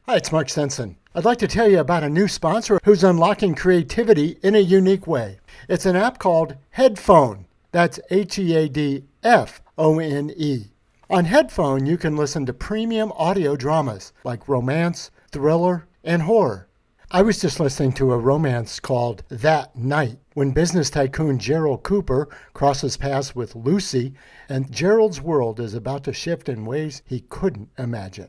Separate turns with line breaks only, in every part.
Hi, it's Mark Sensen. I'd like to tell you about a new sponsor who's unlocking creativity in a unique way. It's an app called Headphone. That's Headphone. On Headphone, you can listen to premium audio dramas like romance, thriller, and horror. I was just listening to a romance called That Night when business tycoon Gerald Cooper crosses paths with Lucy, and Gerald's world is about to shift in ways he couldn't imagine.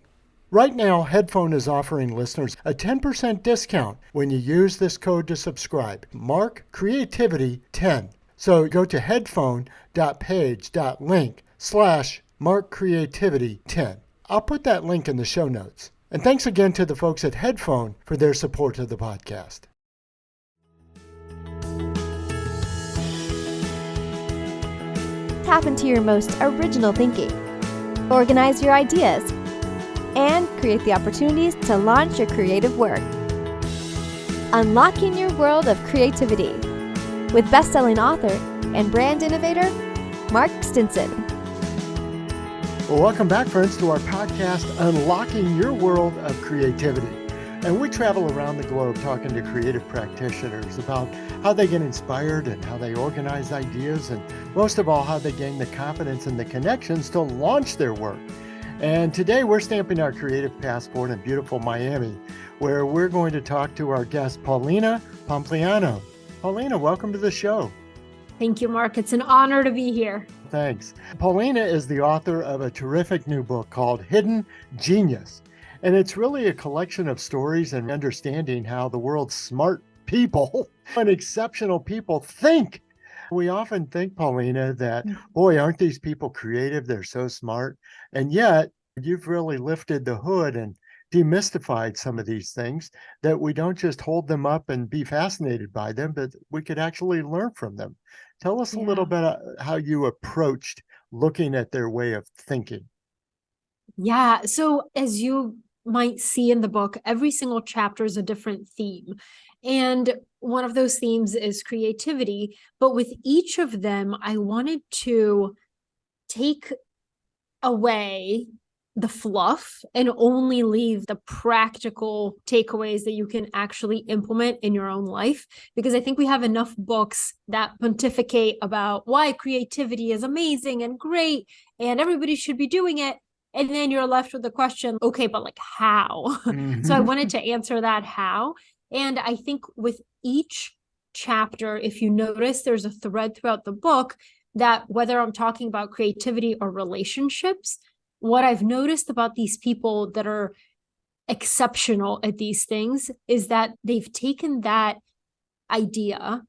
Right now, Headphone is offering listeners a 10% discount when you use this code to subscribe. Mark Creativity 10. So go to headphone.page.link/Mark Creativity 10. I'll put that link in the show notes. And thanks again to the folks at Headphone for their support of the podcast.
Tap into your most original thinking. Organize your ideas and create the opportunities to launch your creative work. Unlocking your world of creativity with best-selling author and brand innovator, Mark Stinson.
Well, welcome back, friends, to our podcast, Unlocking Your World of Creativity. And we travel around the globe talking to creative practitioners about how they get inspired and how they organize ideas, and most of all, how they gain the confidence and the connections to launch their work. And today we're stamping our creative passport in beautiful Miami, where we're going to talk to our guest, Polina Pompliano. Paulina, welcome to the show.
Thank you, Mark. It's an honor to be here.
Thanks. Paulina is the author of a terrific new book called Hidden Genius. And it's really a collection of stories and understanding how the world's smart people and exceptional people think. We often think, Paulina, that, boy, aren't these people creative? They're so smart. And yet, you've really lifted the hood and demystified some of these things, that we don't just hold them up and be fascinated by them, but we could actually learn from them. Tell us a little bit how you approached looking at their way of thinking.
Yeah. So as you might see in the book, every single chapter is a different theme. And one of those themes is creativity. But with each of them, I wanted to take away the fluff and only leave the practical takeaways that you can actually implement in your own life. Because I think we have enough books that pontificate about why creativity is amazing and great and everybody should be doing it. And then you're left with the question, okay, but like how?
Mm-hmm.
So I wanted to answer that how. And I think with each chapter, if you notice, there's a thread throughout the book that whether I'm talking about creativity or relationships, what I've noticed about these people that are exceptional at these things is that they've taken that idea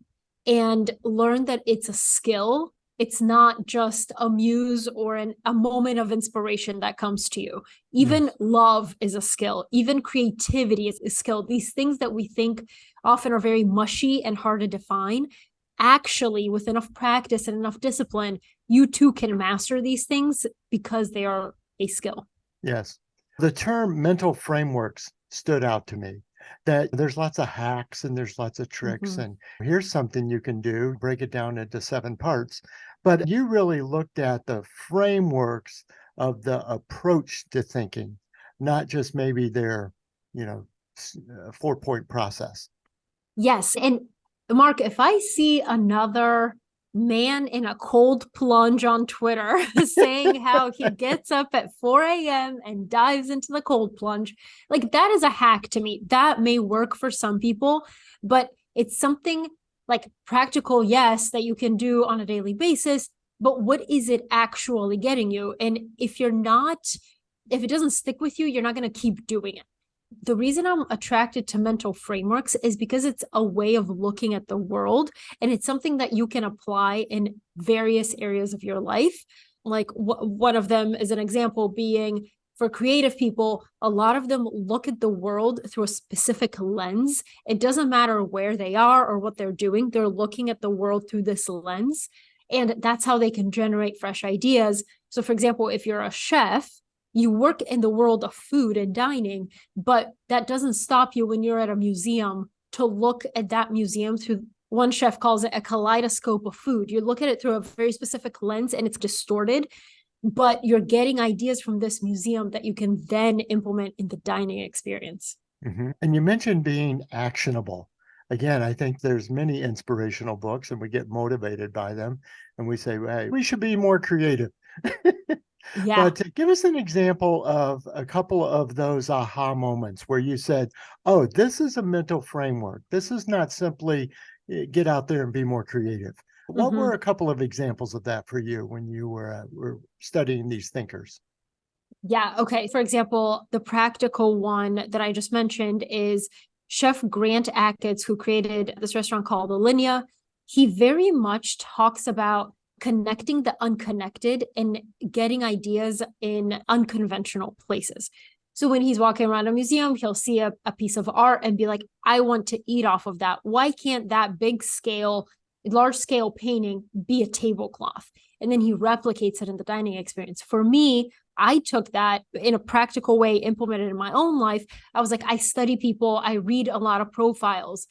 and learned that it's a skill. It's not just a muse or a moment of inspiration that comes to you. Even love is a skill. Even creativity is a skill. These things that we think often are very mushy and hard to define, actually, with enough practice and enough discipline, you too can master these things because they are a skill.
Yes. The term mental frameworks stood out to me, that there's lots of hacks and there's lots of tricks. And here's something you can do, break it down into 7 parts. But you really looked at the frameworks of the approach to thinking, not just maybe their, 4-point process.
Yes. And Mark, if I see another man in a cold plunge on Twitter saying how he gets up at 4 a.m. and dives into the cold plunge, like that is a hack to me. That may work for some people, but it's something like practical, yes, that you can do on a daily basis, but what is it actually getting you? And if it doesn't stick with you, you're not going to keep doing it. The reason I'm attracted to mental frameworks is because it's a way of looking at the world, and it's something that you can apply in various areas of your life. Like one of them is an example being for creative people, a lot of them look at the world through a specific lens. It doesn't matter where they are or what they're doing. They're looking at the world through this lens, and that's how they can generate fresh ideas. So for example, if you're a chef, you work in the world of food and dining, but that doesn't stop you when you're at a museum to look at that museum through, one chef calls it a kaleidoscope of food. You look at it through a very specific lens and it's distorted. but you're getting ideas from this museum that you can then implement in the dining experience.
And you mentioned being actionable. Again, I think there's many inspirational books and we get motivated by them and we say, hey, we should be more creative.
Yeah.
But give us an example of a couple of those aha moments where you said, oh, this is a mental framework. This is not simply get out there and be more creative. What were a couple of examples of that for you when you were studying these thinkers?
Yeah. Okay. For example, the practical one that I just mentioned is Chef Grant Achatz, who created this restaurant called Alinea. He very much talks about connecting the unconnected and getting ideas in unconventional places. So when he's walking around a museum, he'll see a piece of art and be like, I want to eat off of that. Why can't that large scale painting be a tablecloth? And then he replicates it in the dining experience. For me, I took that in a practical way, implemented in my own life. I was like, I study people, I read a lot of profiles.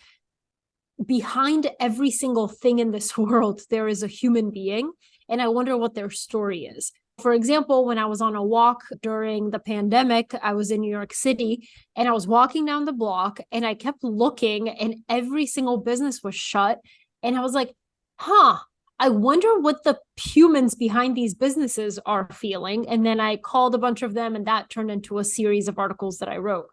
Behind every single thing in this world, there is a human being, and I wonder what their story is. For example, when I was on a walk during the pandemic, I was in New York City and I was walking down the block and I kept looking and every single business was shut. And I was like, I wonder what the humans behind these businesses are feeling. And then I called a bunch of them and that turned into a series of articles that I wrote.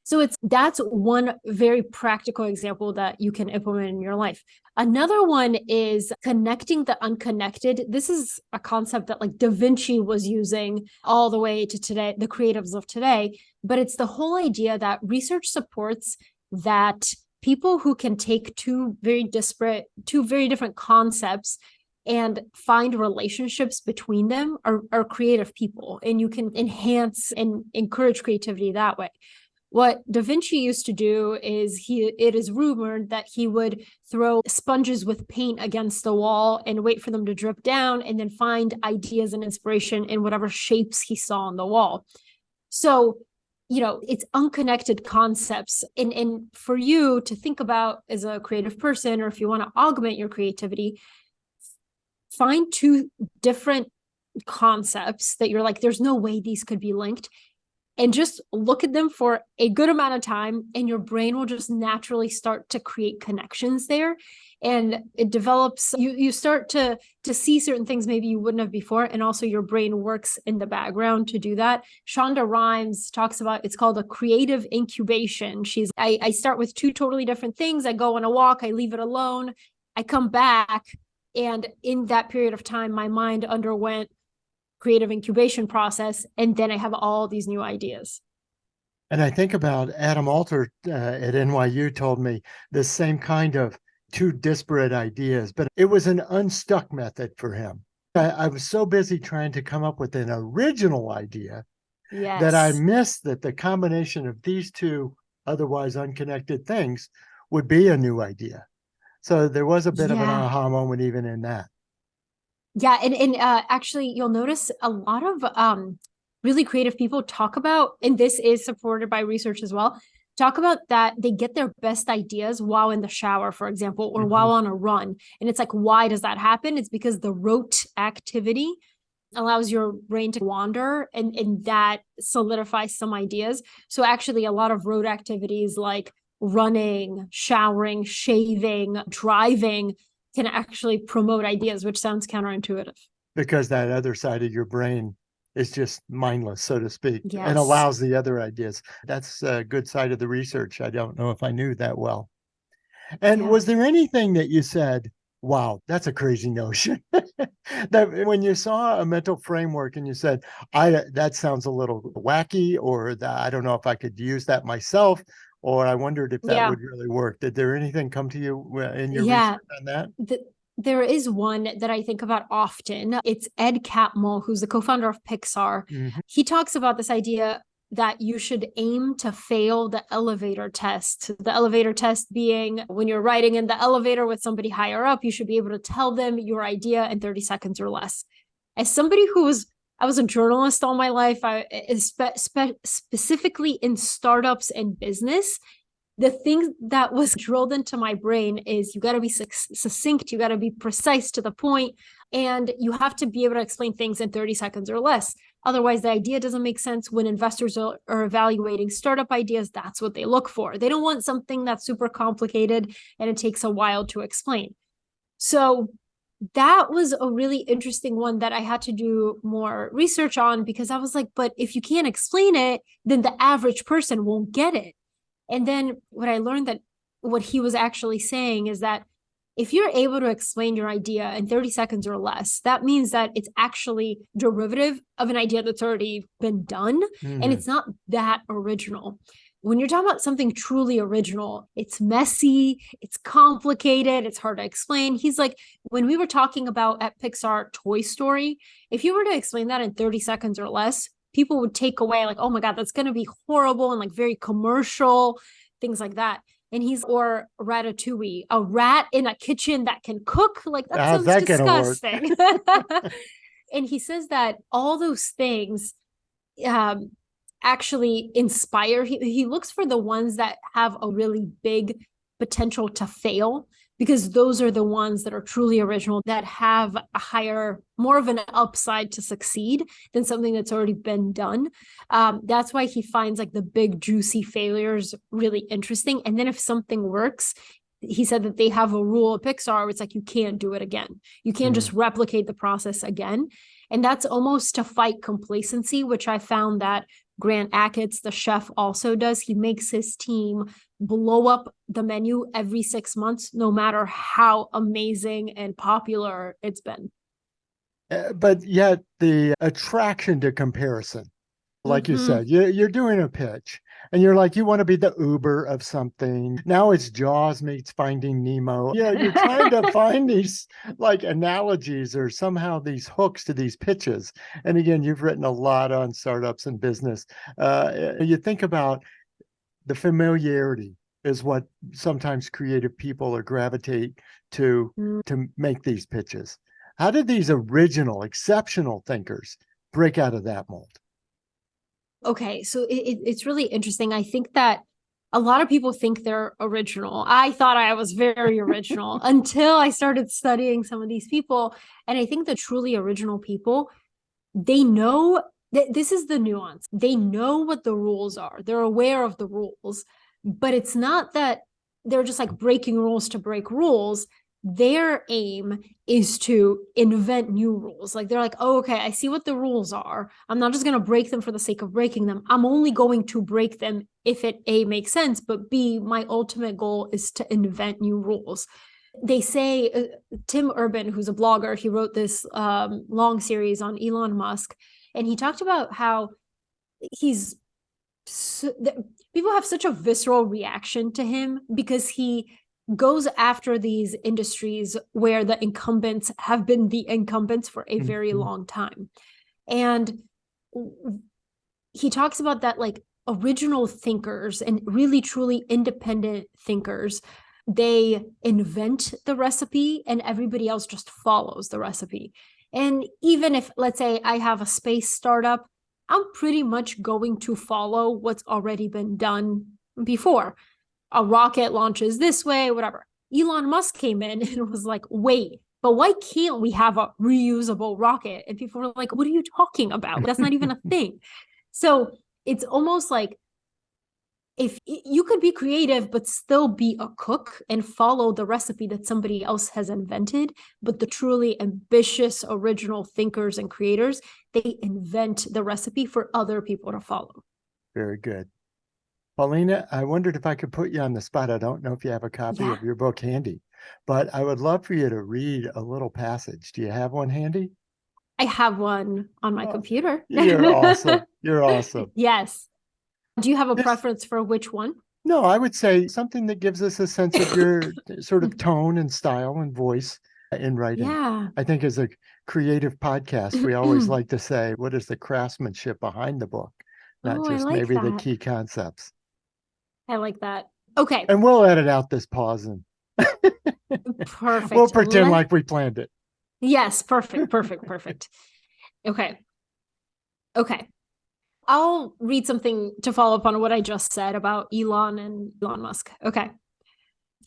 So that's one very practical example that you can implement in your life. Another one is connecting the unconnected. This is a concept that like Da Vinci was using all the way to today, the creatives of today, but it's the whole idea that research supports that people who can take two very different concepts and find relationships between them are creative people, and you can enhance and encourage creativity that way. What Da Vinci used to do is it is rumored that he would throw sponges with paint against the wall and wait for them to drip down and then find ideas and inspiration in whatever shapes he saw on the wall. So, it's unconnected concepts. And for you to think about as a creative person, or if you want to augment your creativity, find two different concepts that you're like, there's no way these could be linked. And just look at them for a good amount of time, and your brain will just naturally start to create connections there. And it develops, you start to see certain things maybe you wouldn't have before. And also your brain works in the background to do that. Shonda Rhimes talks about, it's called a creative incubation. I start with two totally different things. I go on a walk, I leave it alone, I come back. And in that period of time, my mind underwent creative incubation process, and then I have all these new ideas.
And I think about Adam Alter at NYU told me the same kind of two disparate ideas, but it was an unstuck method for him. I was so busy trying to come up with an original idea that I missed that the combination of these two otherwise unconnected things would be a new idea. So there was a bit of an aha moment even in that.
Yeah, and actually, you'll notice a lot of really creative people talk about, and this is supported by research as well, talk about that they get their best ideas while in the shower, for example, or while on a run. And it's like, why does that happen? It's because the rote activity allows your brain to wander, and that solidifies some ideas. So actually, a lot of rote activities like running, showering, shaving, driving can actually promote ideas, which sounds counterintuitive.
Because that other side of your brain is just mindless, so to speak, and
Yes.
allows the other ideas. That's a good side of the research. I don't know if I knew that well. And was there anything that you said, wow, that's a crazy notion? That when you saw a mental framework and you said, that sounds a little wacky, or that I don't know if I could use that myself, or I wondered if that would really work. Did there anything come to you in your research on that?
There is one that I think about often. It's Ed Catmull, who's the co-founder of Pixar. He talks about this idea that you should aim to fail the elevator test. The elevator test being when you're riding in the elevator with somebody higher up, you should be able to tell them your idea in 30 seconds or less. As somebody I was a journalist all my life, specifically in startups and business, the thing that was drilled into my brain is you got to be succinct, you got to be precise to the point, and you have to be able to explain things in 30 seconds or less. Otherwise, the idea doesn't make sense. When investors are evaluating startup ideas, that's what they look for. They don't want something that's super complicated and it takes a while to explain. So that was a really interesting one that I had to do more research on, because I was like, but if you can't explain it, then the average person won't get it. And then what I learned, that what he was actually saying is that if you're able to explain your idea in 30 seconds or less, that means that it's actually derivative of an idea that's already been done, and it's not that original. When you're talking about something truly original, it's messy, it's complicated, it's hard to explain. He's like, when we were talking about at Pixar Toy Story, if you were to explain that in 30 seconds or less, people would take away like, oh my God, that's going to be horrible and like very commercial, things like that. And or Ratatouille, a rat in a kitchen that can cook, like that sounds disgusting. And he says that all those things actually inspire. He looks for the ones that have a really big potential to fail, because those are the ones that are truly original, that have a higher, more of an upside to succeed than something that's already been done. That's why he finds like the big juicy failures really interesting. And then if something works, he said that they have a rule at Pixar where it's like, you can't do it again. You can't just replicate the process again. And that's almost to fight complacency, which I found that Grant Achatz, the chef, also does. He makes his team blow up the menu every 6 months, no matter how amazing and popular it's been.
But yet the attraction to comparison, like you said, you're doing a pitch and you're like, you want to be the Uber of something. Now it's Jaws meets Finding Nemo. Yeah, you're trying to find these like analogies or somehow these hooks to these pitches. And again, you've written a lot on startups and business. You think about the familiarity is what sometimes creative people or gravitate to make these pitches. How did these original, exceptional thinkers break out of that mold?
Okay, so it's really interesting. I think that a lot of people think they're original. I thought I was very original until I started studying some of these people. And I think the truly original people, they know that this is the nuance. They know what the rules are. They're aware of the rules, but it's not that they're just like breaking rules to break rules. Their aim is to invent new rules. Like they're like, oh, okay, I see what the rules are. I'm not just going to break them for the sake of breaking them. I'm only going to break them if it A, makes sense, but B, my ultimate goal is to invent new rules. They say, Tim Urban, who's a blogger, he wrote this long series on Elon Musk, and he talked about how people have such a visceral reaction to him because he goes after these industries where the incumbents have been the incumbents for a very long time. And he talks about that, like original thinkers and really truly independent thinkers, they invent the recipe and everybody else just follows the recipe. And even if, let's say, I have a space startup, I'm pretty much going to follow what's already been done before. A rocket launches this way, whatever. Elon Musk came in and was like, wait, but why can't we have a reusable rocket? And people were like, what are you talking about? That's not even a thing. So it's almost like, if you could be creative, but still be a cook and follow the recipe that somebody else has invented. But the truly ambitious, original thinkers and creators, they invent the recipe for other people to follow.
Very good. Polina, I wondered if I could put you on the spot. I don't know if you have a copy of your book handy, but I would love for you to read a little passage. Do you have one handy?
I have one on my computer.
You're awesome. You're awesome.
Yes. Do you have a preference for which one?
No, I would say something that gives us a sense of your sort of tone and style and voice in writing.
Yeah.
I think as a creative podcast, we always like to say, what is the craftsmanship behind the book? Not just maybe the key concepts.
I like that. Okay.
And we'll edit out this pause and
perfect.
We'll pretend like we planned it.
Yes, perfect. Okay. I'll read something to follow up on what I just said about Elon and Elon Musk. Okay.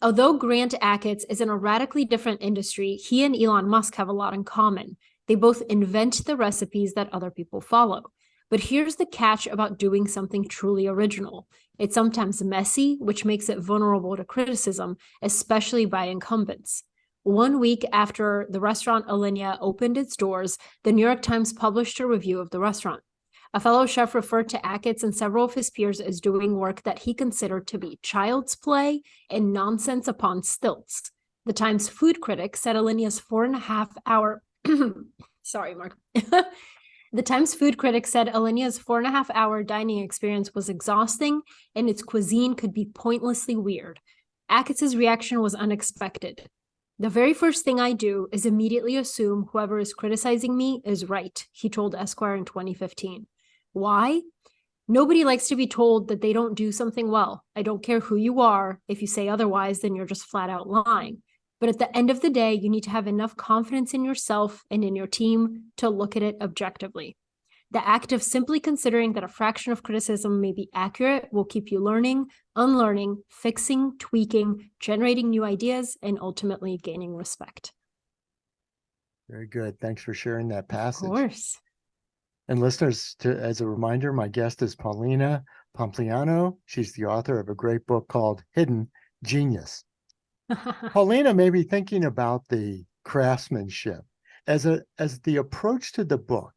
Although Grant Achatz is in a radically different industry, he and Elon Musk have a lot in common. They both invent the recipes that other people follow. But here's the catch about doing something truly original. It's sometimes messy, which makes it vulnerable to criticism, especially by incumbents. 1 week after the restaurant Alinea opened its doors, the New York Times published a review of the restaurant. A fellow chef referred to Achatz and several of his peers as doing work that he considered to be child's play and nonsense upon stilts. The Times food critic said Alinea's 4.5-hour sorry, Mark. The Times food critic said Alinea's 4.5-hour dining experience was exhausting and its cuisine could be pointlessly weird. Achatz's reaction was unexpected. The very first thing I do is immediately assume whoever is criticizing me is right, he told Esquire in 2015. Why? Nobody likes to be told that they don't do something well. I don't care who you are. If you say otherwise, then you're just flat out lying. But at the end of the day, you need to have enough confidence in yourself and in your team to look at it objectively. The act of simply considering that a fraction of criticism may be accurate will keep you learning, unlearning, fixing, tweaking, generating new ideas, and ultimately gaining respect.
Very good. Thanks for sharing that passage.
Of course.
And listeners, as a reminder, my guest is Polina Pompliano. She's the author of a great book called Hidden Genius. Polina may be thinking about the craftsmanship as the approach to the book.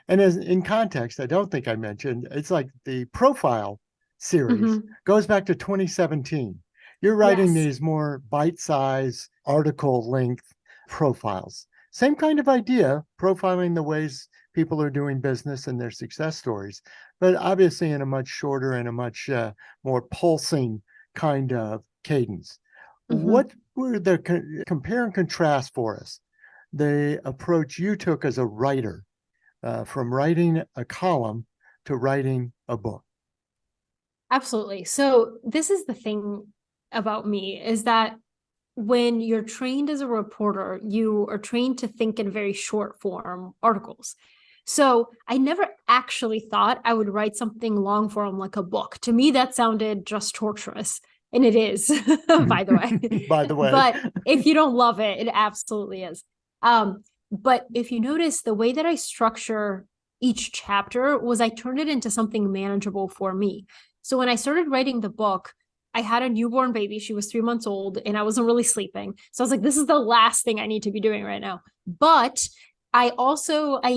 And as in context, I don't think I mentioned, it's like the profile series goes back to 2017. You're writing these more bite-sized article length profiles. Same kind of idea, profiling the ways people are doing business and their success stories, but obviously in a much shorter and a much more pulsing kind of cadence. What were the compare and contrast for us? The approach you took as a writer, from writing a column to writing a book.
Absolutely. So this is the thing about me is that when you're trained as a reporter, you are trained to think in very short form articles. So I never actually thought I would write something long form like a book. To me, that sounded just torturous. And it is, by the way.
By the way.
But if you don't love it, it absolutely is. But if you notice, the way that I structure each chapter was I turned it into something manageable for me. So when I started writing the book, I had a newborn baby. She was 3 months old and I wasn't really sleeping. So I was like, this is the last thing I need to be doing right now. But I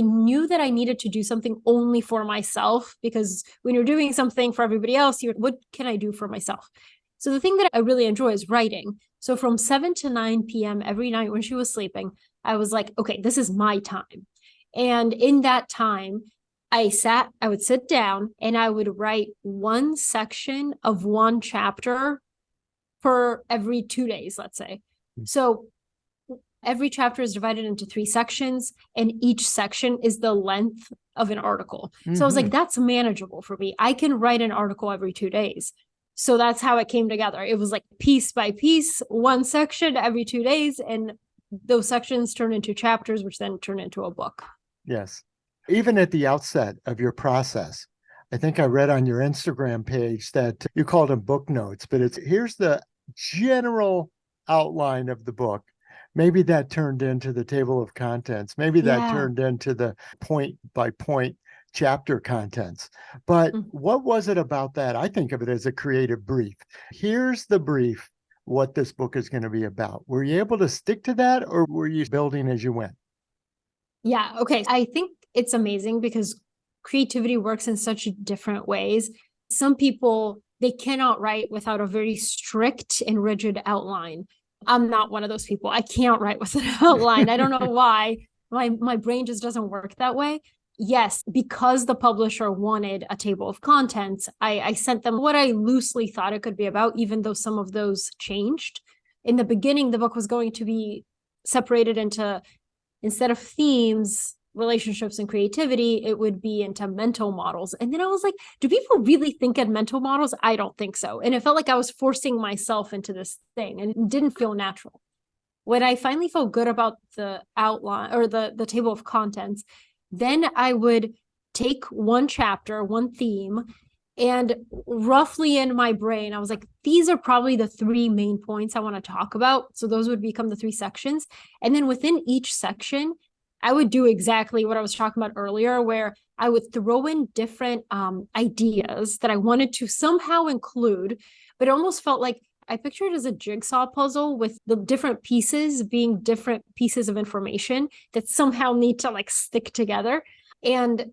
knew that I needed to do something only for myself, because when you're doing something for everybody else, what can I do for myself? So the thing that I really enjoy is writing. So from 7 to 9 p.m. every night when she was sleeping, I was like, okay, this is my time. And in that time, I would sit down and I would write one section of one chapter for every 2 days, let's say. So every chapter is divided into 3 sections, and each section is the length of an article. So I was like, that's manageable for me. I can write an article every 2 days. So that's how it came together. It was like piece by piece, one section every 2 days, and those sections turn into chapters, which then turn into a book.
Yes. Even at the outset of your process, I think I read on your Instagram page that you called them book notes, but here's the general outline of the book. Maybe that turned into the table of contents. Maybe that turned into the point by point chapter contents. But what was it about that? I think of it as a creative brief. Here's the brief, what this book is going to be about. Were you able to stick to that, or were you building as you went?
Yeah. Okay. I think it's amazing because creativity works in such different ways. Some people, they cannot write without a very strict and rigid outline. I'm not one of those people. I can't write with an outline. I don't know why. My brain just doesn't work that way. Yes, because the publisher wanted a table of contents, I sent them what I loosely thought it could be about, even though some of those changed. In the beginning, the book was going to be separated into, instead of themes, relationships, and creativity, it would be into mental models. And then I was like, do people really think in mental models? I don't think so. And it felt like I was forcing myself into this thing, and it didn't feel natural. When I finally felt good about the outline or the table of contents, then I would take one chapter, one theme, and roughly in my brain, I was like, these are probably the 3 main points I want to talk about. So those would become the 3 sections. And then within each section, I would do exactly what I was talking about earlier, where I would throw in different ideas that I wanted to somehow include, but it almost felt like I pictured it as a jigsaw puzzle with the different pieces being different pieces of information that somehow need to like stick together. And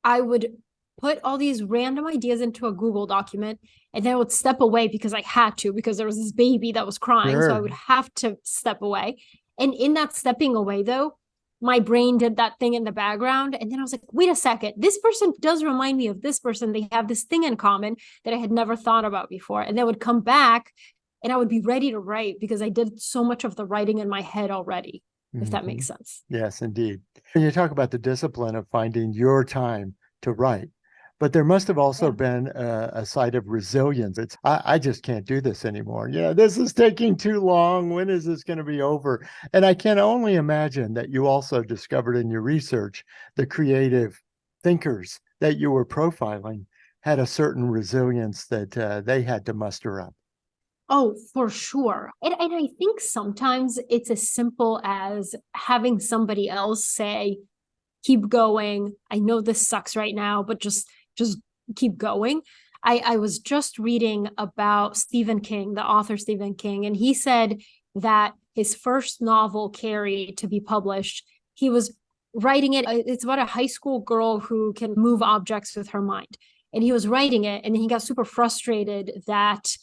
I would put all these random ideas into a Google document, and then I would step away because I had to, because there was this baby that was crying.
Sure.
So I would have to step away. And in that stepping away, though, my brain did that thing in the background. And then I was like, wait a second, this person does remind me of this person. They have this thing in common that I had never thought about before. And then would come back and I would be ready to write because I did so much of the writing in my head already, if that makes sense.
Yes, indeed. And you talk about the discipline of finding your time to write, but there must have also been a side of resilience. I just can't do this anymore. Yeah, this is taking too long. When is this going to be over? And I can only imagine that you also discovered in your research the creative thinkers that you were profiling had a certain resilience that they had to muster up.
Oh, for sure. And I think sometimes it's as simple as having somebody else say, keep going. I know this sucks right now, but just keep going. I was just reading about Stephen King, the author Stephen King, and he said that his first novel, Carrie, to be published, he was writing it. It's about a high school girl who can move objects with her mind. And he was writing it, and then he got super frustrated that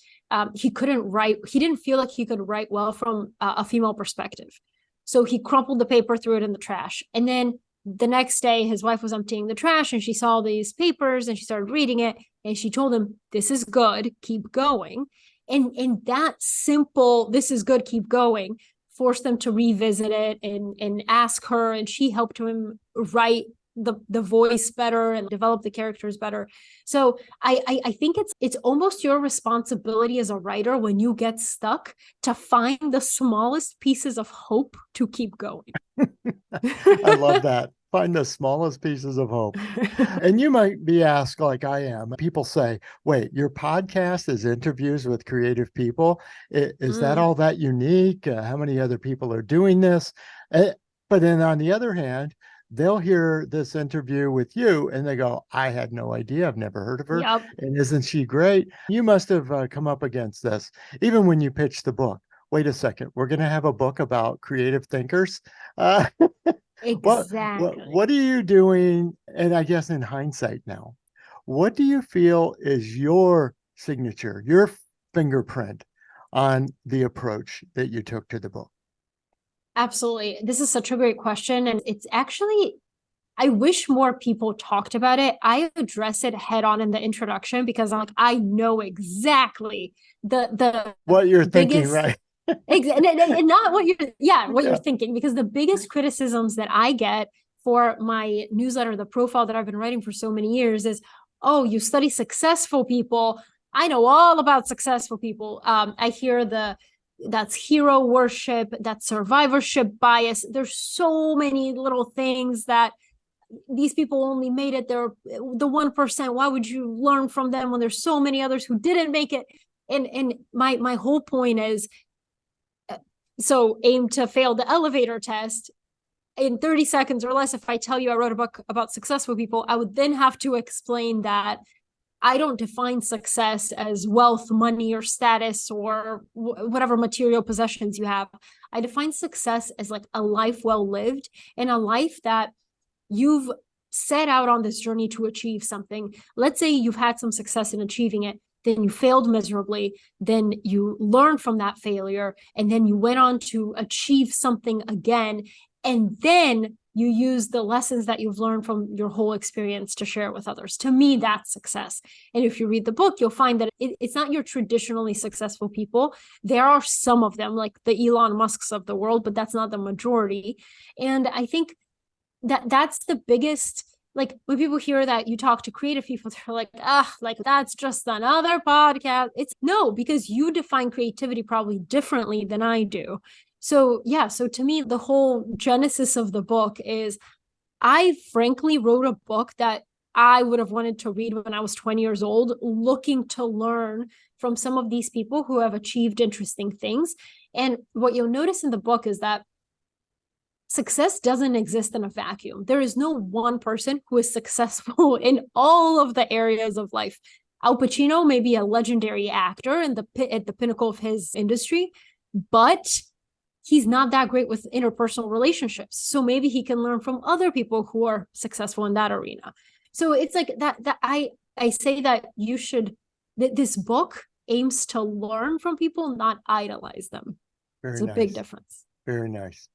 he couldn't write. He didn't feel like he could write well from a female perspective. So he crumpled the paper, threw it in the trash. And then the next day, his wife was emptying the trash and she saw these papers and she started reading it. And she told him, this is good, keep going. And that simple, this is good, keep going, forced them to revisit it and ask her. And she helped him write the voice better and develop the characters better. So I think it's almost your responsibility as a writer when you get stuck to find the smallest pieces of hope to keep going.
I love that. Find the smallest pieces of hope. And you might be asked, like I am, people say, wait, your podcast is interviews with creative people. Is that all that unique? How many other people are doing this? But then on the other hand, they'll hear this interview with you and they go, I had no idea. I've never heard of her.
Yep.
And isn't she great? You must have come up against this, even when you pitched the book. Wait a second, we're going to have a book about creative thinkers.
Exactly.
What are you doing? And I guess in hindsight now, what do you feel is your signature, your fingerprint on the approach that you took to the book?
Absolutely. This is such a great question. And it's actually, I wish more people talked about it. I address it head on in the introduction because I'm like, I know exactly the
what you're thinking,
biggest,
right?
and not what you're thinking, because the biggest criticisms that I get for my newsletter, the profile that I've been writing for so many years is, oh, you study successful people. I know all about successful people. I hear that's hero worship, that's survivorship bias. There's so many little things that these people only made it. They're the 1%. Why would you learn from them when there's so many others who didn't make it? And my whole point is, so aim to fail the elevator test in 30 seconds or less. If I tell you I wrote a book about successful people, I would then have to explain that I don't define success as wealth, money, or status, or whatever material possessions you have. I define success as like a life well lived, and a life that you've set out on this journey to achieve something. Let's say you've had some success in achieving it, then you failed miserably, then you learned from that failure, and then you went on to achieve something again, and then you use the lessons that you've learned from your whole experience to share it with others. To me, that's success. And if you read the book, you'll find that it's not your traditionally successful people. There are some of them, like the Elon Musks of the world, but that's not the majority. And I think that's the biggest, like when people hear that you talk to creative people, they're like, like that's just another podcast. It's no, because you define creativity probably differently than I do. So yeah, so to me, the whole genesis of the book is I frankly wrote a book that I would have wanted to read when I was 20 years old, looking to learn from some of these people who have achieved interesting things. And what you'll notice in the book is that success doesn't exist in a vacuum. There is no one person who is successful in all of the areas of life. Al Pacino may be a legendary actor and at the pinnacle of his industry, but he's not that great with interpersonal relationships. So maybe he can learn from other people who are successful in that arena. So it's like that I say that you should, this book aims to learn from people, not idolize them.
Very
It's a
nice.
big difference.
Very nice.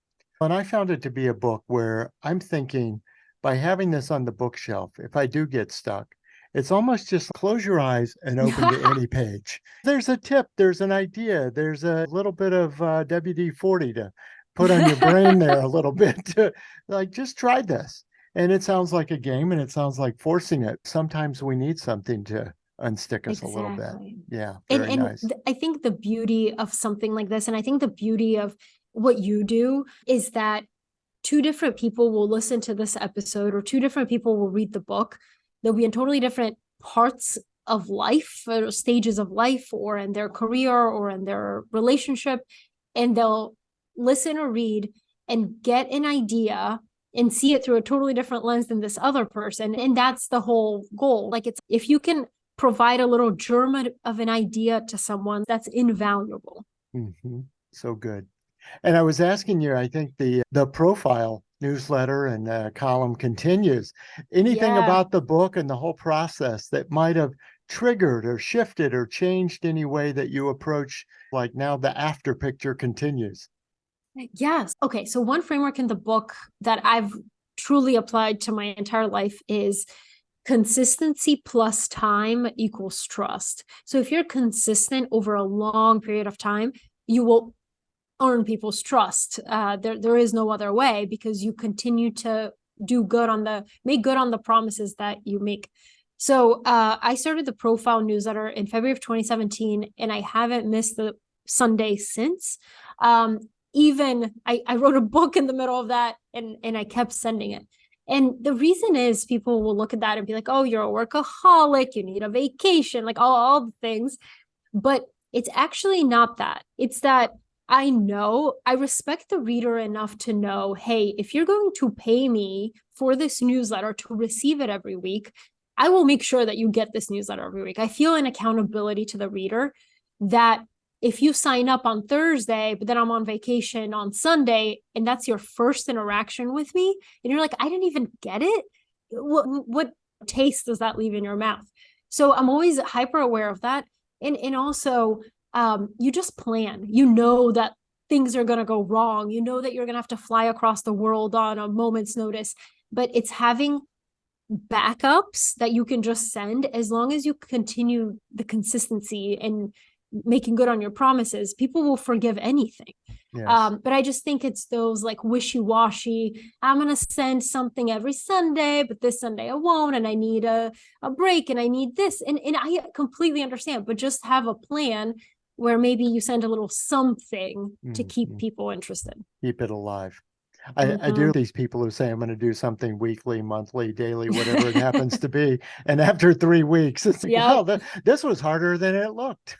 And I found it to be a book where I'm thinking, by having this on the bookshelf, if I do get stuck, it's almost just close your eyes and open to any page. There's a tip, there's an idea, there's a little bit of WD-40 to put on your brain there a little bit to like, just try this. And it sounds like a game and it sounds like forcing it. Sometimes we need something to unstick us a little bit. Yeah, very nice.
I think the beauty of something like this, and I think the beauty of what you do, is that two different people will listen to this episode, or two different people will read the book. They'll be in totally different parts of life, or stages of life, or in their career, or in their relationship, and they'll listen or read and get an idea and see it through a totally different lens than this other person. And that's the whole goal. Like, it's, if you can provide a little germ of an idea to someone, that's invaluable.
Mm-hmm. So good. And I was asking you, I think the profile newsletter and column continues. Anything about the book and the whole process that might have triggered or shifted or changed any way that you approach, like now the after picture continues?
Yes. Okay. So one framework in the book that I've truly applied to my entire life is consistency plus time equals trust. So if you're consistent over a long period of time, you will earn people's trust. There is no other way, because you continue to make good on the promises that you make. So I started the profile newsletter in February of 2017, and I haven't missed the Sunday since. Even I wrote a book in the middle of that, and I kept sending it. And the reason is, people will look at that and be like, oh, you're a workaholic, you need a vacation, like all the things. But it's actually not that. It's that I respect the reader enough to know, hey, if you're going to pay me for this newsletter to receive it every week, I will make sure that you get this newsletter every week. I feel an accountability to the reader that if you sign up on Thursday, but then I'm on vacation on Sunday, and that's your first interaction with me, and you're like, I didn't even get it, what taste does that leave in your mouth? So I'm always hyper aware of that. And also, you just plan. You know that things are going to go wrong. You know that you're going to have to fly across the world on a moment's notice. But it's having backups that you can just send, as long as you continue the consistency and making good on your promises. People will forgive anything.
Yes.
But I just think it's those like wishy-washy, I'm going to send something every Sunday, but this Sunday I won't, and I need a break, and I need this. And I completely understand, but just have a plan where maybe you send a little something to keep people interested.
Keep it alive. I do these people who say I'm going to do something weekly, monthly, daily, whatever it happens to be. And after 3 weeks, it's like, wow, this was harder than it looked.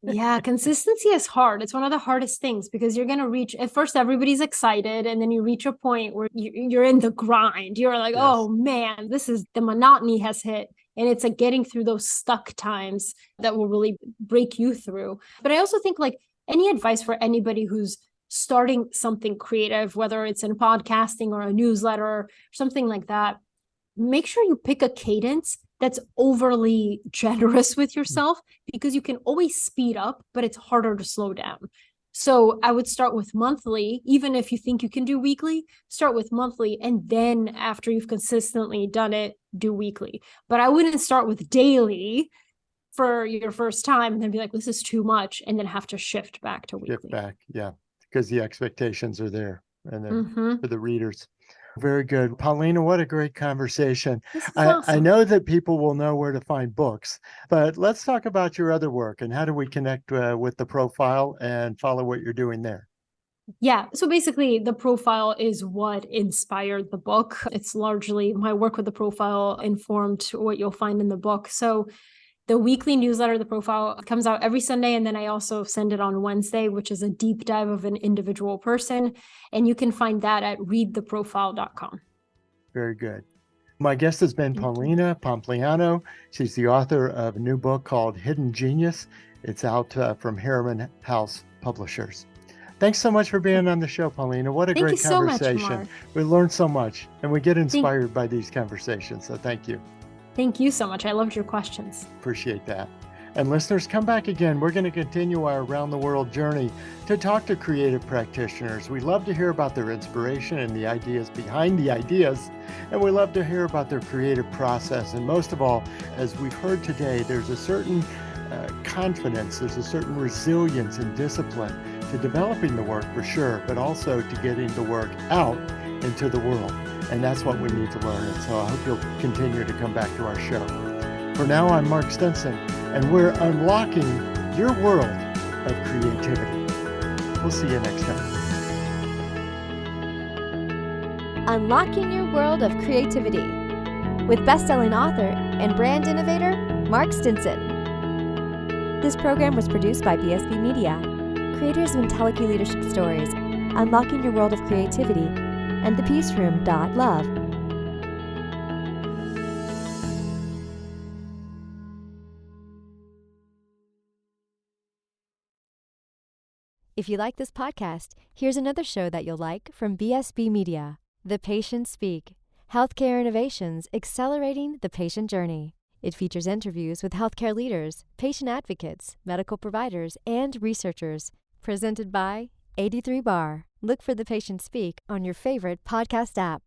Yeah, consistency is hard. It's one of the hardest things, because you're going to reach, at first everybody's excited, and then you reach a point where you're in the grind. You're like, oh man, the monotony has hit. And it's like getting through those stuck times that will really break you through. But I also think, like, any advice for anybody who's starting something creative, whether it's in podcasting or a newsletter or something like that, make sure you pick a cadence that's overly generous with yourself, because you can always speed up, but it's harder to slow down. So I would start with monthly. Even if you think you can do weekly, start with monthly. And then after you've consistently done it, do weekly. But I wouldn't start with daily for your first time and then be like, this is too much, and then have to shift back to weekly.
Shift back, yeah, because the expectations are there, and then for the readers. Very good. Polina, what a great conversation.
Awesome.
I know that people will know where to find books, but let's talk about your other work and how do we connect with the profile and follow what you're doing there?
Yeah. So basically, the profile is what inspired the book. It's largely my work with the profile informed what you'll find in the book. So the weekly newsletter, the profile, comes out every Sunday. And then I also send it on Wednesday, which is a deep dive of an individual person. And you can find that at readtheprofile.com.
Very good. My guest has been
Thank you.
Polina Pompliano. She's the author of a new book called Hidden Genius. It's out from Harriman House Publishers. Thanks so much for being on the show, Polina. What a
Thank you
great
so much,
conversation.
Mark.
We learned so much and we get inspired by these conversations. So thank you.
Thank you so much. I loved your questions.
Appreciate that. And listeners, come back again. We're going to continue our around the world journey to talk to creative practitioners. We love to hear about their inspiration and the ideas behind the ideas. And we love to hear about their creative process. And most of all, as we've heard today, there's a certain confidence, there's a certain resilience and discipline to developing the work for sure, but also to getting the work out into the world. And that's what we need to learn. And so I hope you'll continue to come back to our show. For now, I'm Mark Stinson, and we're unlocking your world of creativity. We'll see you next time.
Unlocking Your World of Creativity with best-selling author and brand innovator, Mark Stinson. This program was produced by BSB Media, creators of IntelliKey Leadership Stories, Unlocking Your World of Creativity, and thepeaceroom.love. If you like this podcast, here's another show that you'll like from BSB Media, The Patient Speak, Healthcare Innovations Accelerating the Patient Journey. It features interviews with healthcare leaders, patient advocates, medical providers, and researchers. Presented by 83 Bar. Look for The Patient Speak on your favorite podcast app.